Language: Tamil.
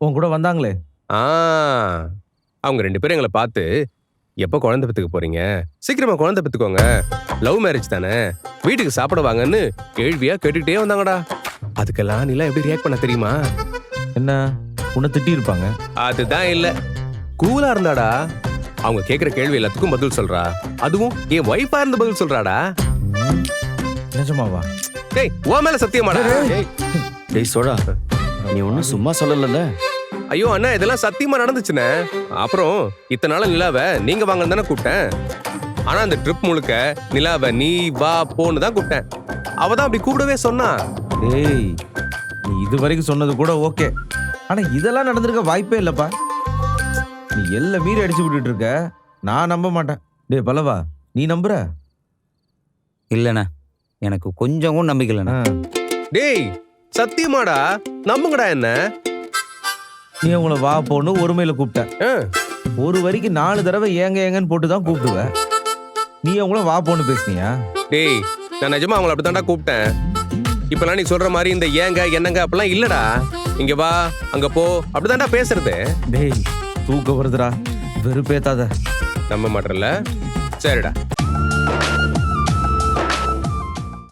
உன் கூட வந்தாங்களே. ஆ அவங்க 2 பேரும் எங்களை பார்த்து எப்போ குழந்தை பெத்துக்க போறீங்க, சீக்கிரமா குழந்தை பெத்துக்கோங்க, லவ் மேரேஜ் தானே, வீட்டுக்கு சாப்பிட வாங்கன்னு கேள்வியா கேட்டுக்கிட்டே வந்தாங்கடா. அதுக்கெல்லாம் நீலாம் எப்படி ரியாக்ட் பண்ண தெரியுமா? என்ன உன்னை திட்டி இருப்பாங்க. அதுதான் இல்ல, கூலா இருந்தாடா. அவங்க கேக்குற கேள்வி எல்லாத்துக்கும் பதில் சொல்றா. அதுவும் என் ஒய்ஃபா இருந்து பதில் சொல்றாடா. நிஜமாவா? டேய் உன் மேல சத்தியமாடா. டேய் சோடா, நீ ஒன்னும் சும்மா சொல்லல. ஐயோ அண்ணா, இதெல்லாம் சத்தியமா நடந்துச்சுண்ணே. அப்புறம் இத்தனை நாள் நிலாவை நீங்க வாங்கன்னு தானே கூப்பிட்டேன். ஆனா அந்த ட்ரிப் முழுக்க நிலாவை நீ வா போன்னு தான் கூப்பிட்டேன். அவ தான் அப்படி கூப்பிடவே சொன்னா. டேய் நீ இது வரைக்கும் சொன்னது கூட ஓகே, ஆனா இதெல்லாம் நடந்திருக்க வாய்ப்பே இல்லப்பா. நீ எல்லாம் மீறி அடிச்சு விட்டுட்டு இருக்க. நான் நம்ப மாட்டேன். டேய் பல்லவா, நீ நம்புற? இல்லண்ணா, எனக்கு கொஞ்சம் கூட நம்பிக்கை இல்லைண்ணா. டேய் சத்தியமாடா, நம்புங்கடா என்ன. நீ உங்களை வா போன்னு ஒருமையில கூப்பிட்ட. ஆ, ஒரு வரிக்கு 4 தடவை ஏங்க ஏங்கன்னு போட்டு தான் கூப்பிடுவ. நீ அவங்கள வா போன்னு பேசுனியா? டேய் நான் நிஜமா அவங்கள அப்படித்தான்டா கூப்பிட்டேன். இப்பெல்லாம் நீ சொல்ற மாதிரி இந்த ஏங்க என்னங்க அப்படிலாம் இல்லடா. இங்க வா அங்க போ அப்படிதான்டா பேசுறது. டேய் தூக்க வருதுடா, வெறுப்பேத்தாத. நம்ப மாட்டேன்ல, சரிடா.